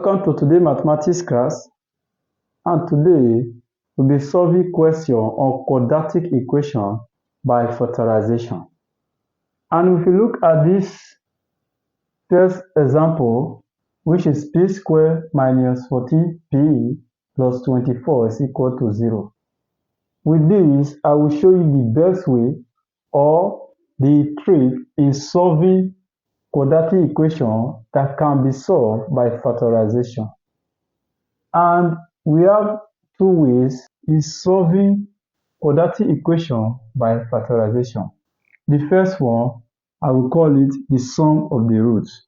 Welcome to today's mathematics class, and today we'll be solving question on quadratic equation by factorization. And if you look at this first example, which is p squared minus 14p plus 24 is equal to 0. With this, I will show you the best way or the trick in solving quadratic equation that can be solved by factorization. And we have two ways in solving quadratic equation by factorization. The first one, I will call it the sum of the roots.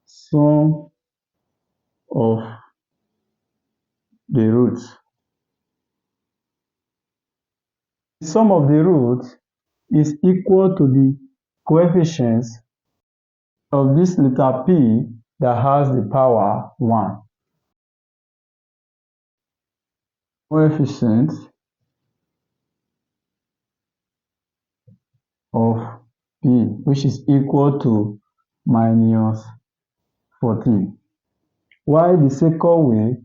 Sum of the roots. The sum of the roots is equal to the coefficients of this letter p that has the power 1. Coefficient of p, which is equal to minus 14. While the second way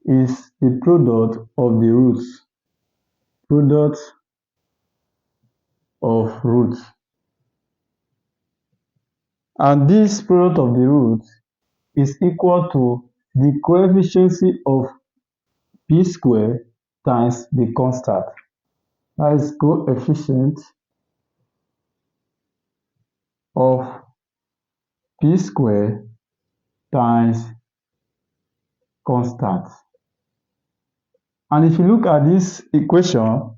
is the product of the roots. Product of roots. And this product of the roots is equal to the coefficient of p squared times the constant. That is coefficient of p squared times constant. And if you look at this equation,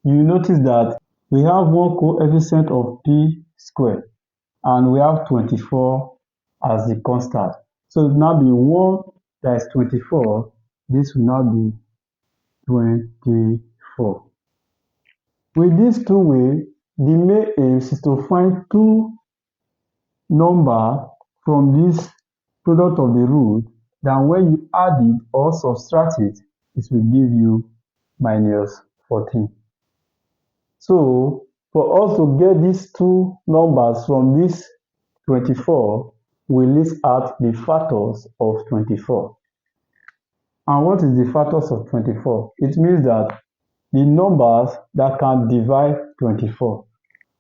you notice that we have one coefficient of p squared and we have 24 as the constant. So it will now be 1 times 24. This will now be 24. With these two ways, the main aim is to find two numbers from this product of the root. Then when you add it or subtract it, it will give you minus 14. So for us to get these two numbers from this 24, we list out the factors of 24. And what is the factors of 24? It means that the numbers that can divide 24.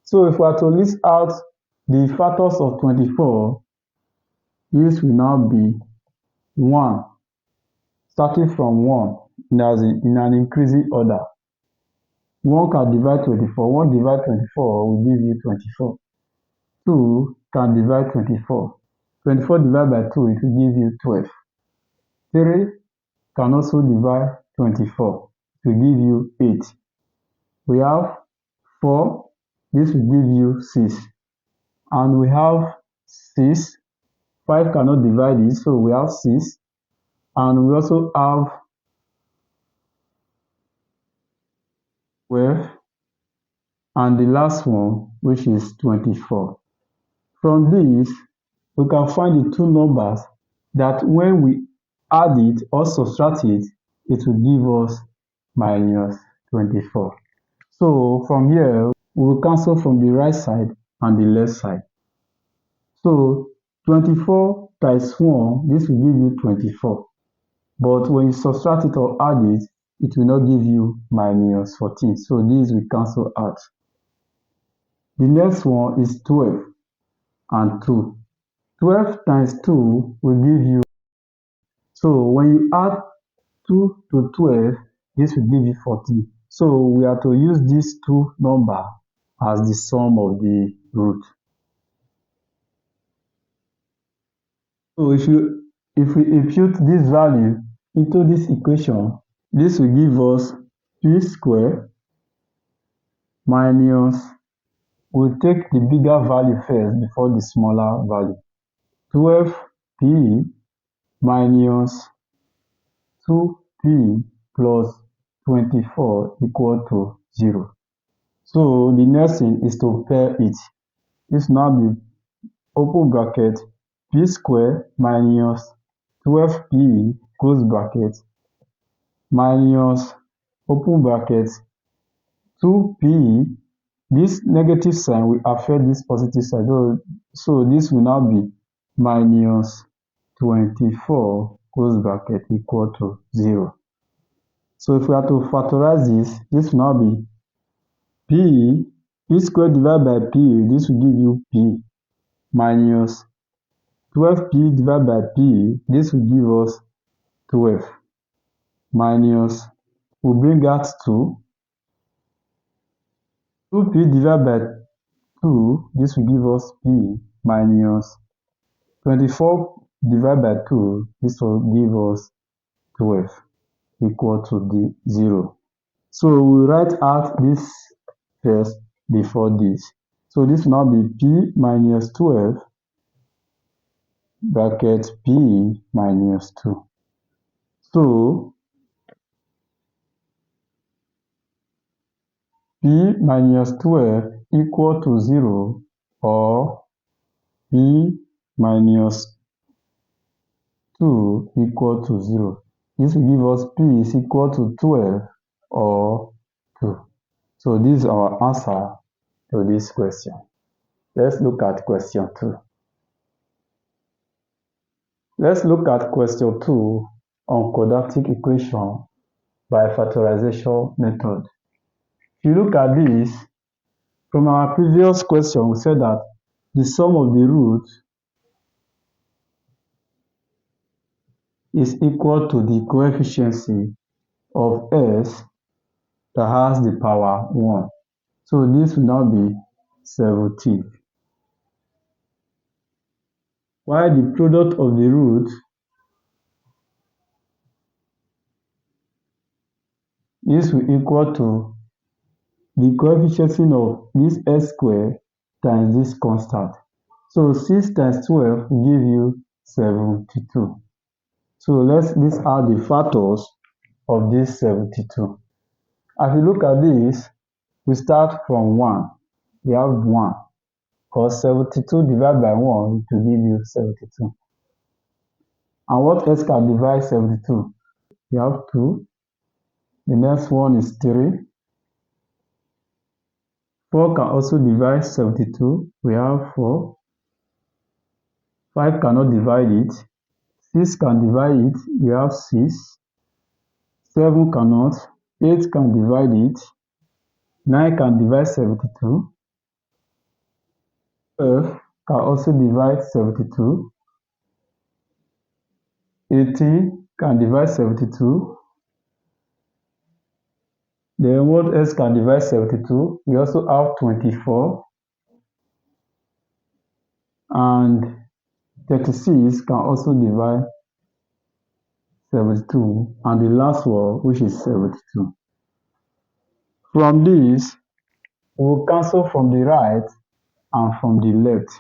So if we are to list out the factors of 24, this will now be 1, starting from 1 in an increasing order. 1 can divide 24. 1 divide 24 will give you 24. 2 can divide 24. 24 divided by 2, it will give you 12. 3 can also divide 24. It will give you 8. We have 4. This will give you 6. And we have 6. 5 cannot divide it, so we have 6. And we also have 12. And the last one, which is 24. From this, we can find the two numbers that when we add it or subtract it, it will give us minus 24. So from here, we will cancel from the right side and the left side. So 24 times 1, this will give you 24. But when you subtract it or add it, it will not give you minus 14. So this will cancel out. The next one is 12 and 2. 12 times 2 will give you. So when you add 2 to 12, this will give you 14. So we are to use these two numbers as the sum of the root. So if we impute this value into this equation, this will give us p squared minus, we'll take the bigger value first before the smaller value. 12p minus 2p plus 24 equal to 0. So the next thing is to pair it. This now be open bracket p squared minus 12p close bracket minus open bracket 2p. This negative sign will affect this positive side. So this will now be minus 24 close bracket equal to 0. So if we are to factorize this will now be p squared divided by p, this will give you p minus 12p divided by p, this will give us 12 minus, we'll bring that to 2p divided by 2, this will give us p minus 24 divided by 2, this will give us 12 equal to the 0. So we write out this first before this. So this will now be p minus 12 bracket p minus 2. So p minus 12 equal to 0 or p minus 2 equal to 0. This will give us p is equal to 12 or 2. So this is our answer to this question. Let's look at question 2. Let's look at question 2 on quadratic equation by factorization method. If you look at this, from our previous question, we said that the sum of the roots is equal to the coefficient of s that has the power 1. So this will now be 17. While the product of the roots is equal to the coefficient of this s squared times this constant. So 6 times 12 will give you 72. So let's list out the factors of this 72. As you look at this, we start from 1. We have 1. Because 72 divided by 1 to give you 72. And what else can divide 72? We have 2. The next one is 3. 4 can also divide 72. We have 4. 5 cannot divide it. 6 can divide it. We have 6. 7 cannot. 8 can divide it. 9 can divide 72. 12 can also divide 72. 18 can divide 72. Then what else can divide 72? We also have 24. And 36 can also divide 72. And the last one, which is 72. From this, we will cancel from the right and from the left.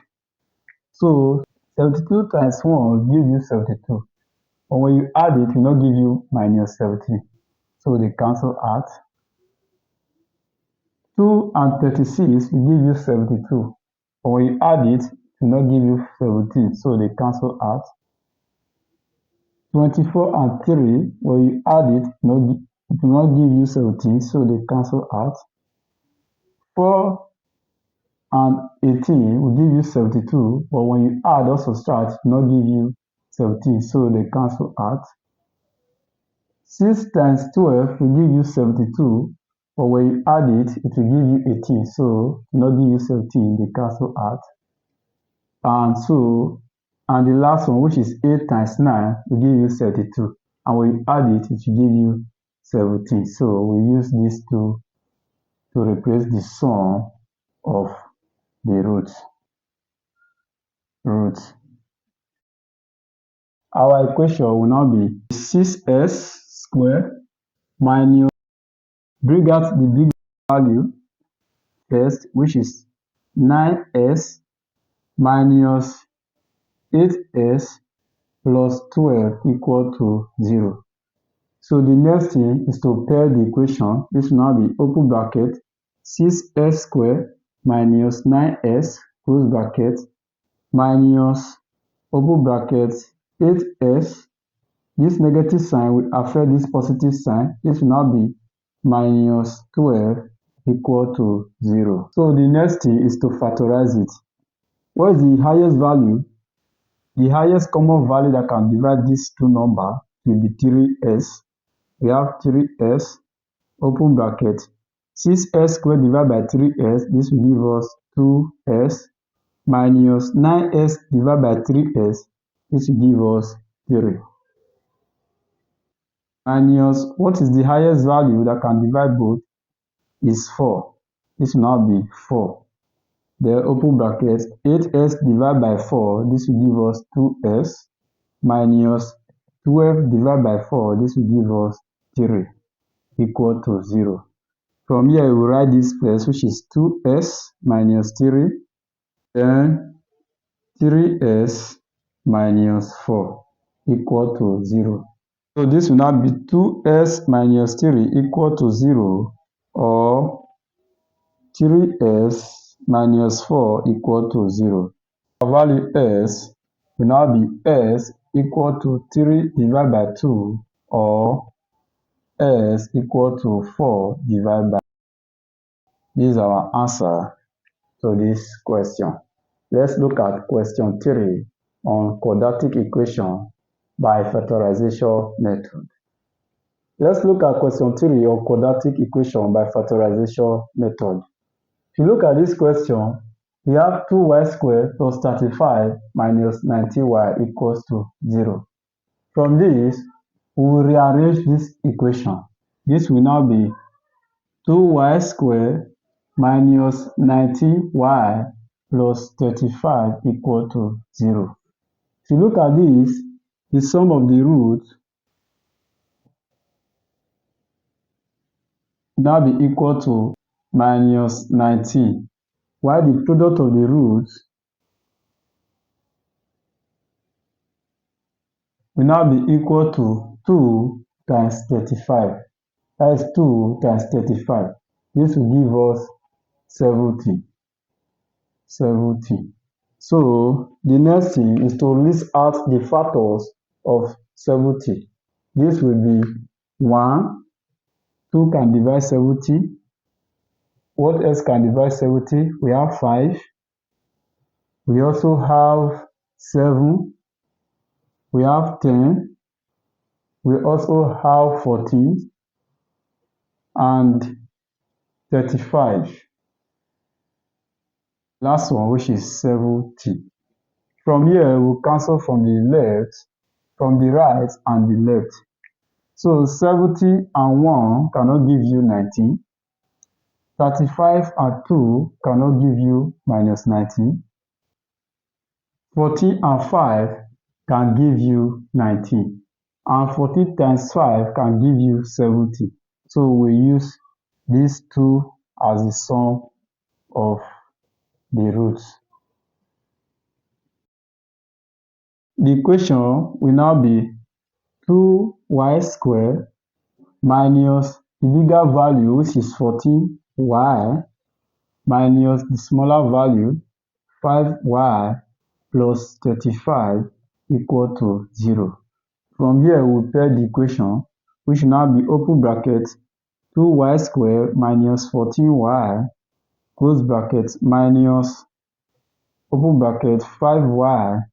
So 72 times 1 will give you 72. But when you add it, it will not give you minus 70. So they cancel out. 2 and 36 will give you 72. But when you add it, it will not give you 17. So they cancel out. 24 and 3, when you add it, it will not give you 17. So they cancel out. 4 and 18 will give you 72. But when you add or subtract, it will not give you 17. So they cancel out. 6 times 12 will give you 72. But when you add it, it will give you 18. So it will not give you 17. They cancel out. And the last one, which is 8 times 9, will give you 32. And when you add it, it will give you 17. So we use these two to replace the sum of the roots. Our equation will now be 6s squared minus, bring out the big value first, which is 9s minus 8s plus 12 equal to 0. So the next thing is to pair the equation. This will now be open bracket 6s squared minus 9s close bracket minus open bracket 8s. This negative sign will affect this positive sign. This will now be minus 12 equal to 0. So the next thing is to factorize it. What is the highest value The highest common value that can divide these two numbers will be 3s. We have 3s, open bracket, 6s squared divided by 3s, this will give us 2s, minus 9s divided by 3s, this will give us 3. Minus, what is the highest value that can divide both, is 4. This will now be 4. Then open bracket, 8s divided by 4, this will give us 2s, minus 12 divided by 4, this will give us 3, equal to 0. From here, we will write this first, which is 2s minus 3, then 3s minus 4, equal to 0. So this will now be 2s minus 3 equal to 0, or 3s minus 4 equal to 0. Our value s will now be s equal to 3 divided by 2, or s equal to 4 divided by. This is our answer to this question. Let's look at question 3 on quadratic equation by factorization method. Let's look at question 3 on quadratic equation by factorization method. If you look at this question, we have 2y squared plus 35 minus 19y equals to 0. From this, we will rearrange this equation. This will now be 2y squared minus 19y plus 35 equal to 0. If you look at this, the sum of the roots will now be equal to minus 19, while the product of the roots will now be equal to 2 times 35. That is 2 times 35. This will give us 70. So the next thing is to list out the factors of 70. This will be 1, 2 can divide 70. What else can divide 70? We have 5. We also have 7. We have 10. We also have 14 and 35. Last one, which is 70. From here, we'll cancel from the left, from the right and the left. So 70 and 1 cannot give you 19. 35 and 2 cannot give you minus 19. 14 and 5 can give you 19. And 14 times 5 can give you 70. So we use these two as the sum of the roots. The equation will now be 2y squared minus the bigger value, which is 14y, minus the smaller value, 5y, plus 35 equal to 0. From here, we pair the equation, which will now be open bracket 2y squared minus 14y, close bracket, minus open bracket 5y.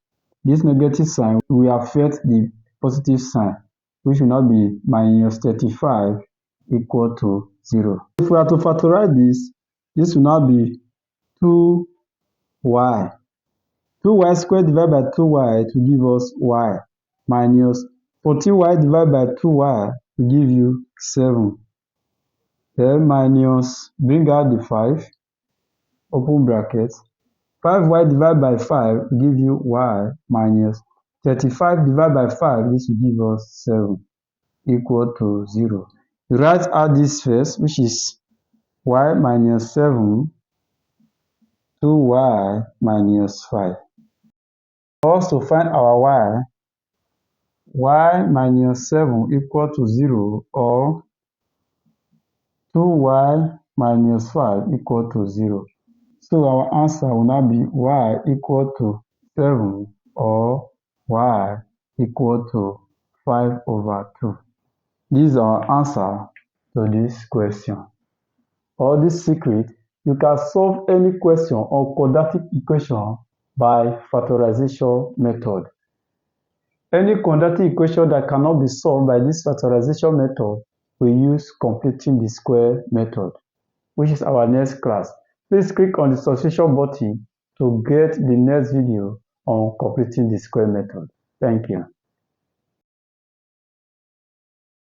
This negative sign will affect the positive sign, which will now be minus 35 equal to 0. If we are to factorize this will now be 2y. 2y squared divided by 2y to give us y, minus 14y divided by 2y to give you 7. Then minus, bring out the 5, open bracket, 5y divided by 5 will give you y, minus 35 divided by 5, this will give us 7, equal to 0. You write out this first, which is y minus 7 to y minus 5. For us to find our y minus 7 equal to 0, or 2y minus 5 equal to 0. So our answer will now be y equal to 7, or y equal to 5 over 2. This is our answer to this question. Or this secret, you can solve any question or quadratic equation by factorization method. Any quadratic equation that cannot be solved by this factorization method, we use completing the square method, which is our next class. Please click on the subscription button to get the next video on completing the square method. Thank you.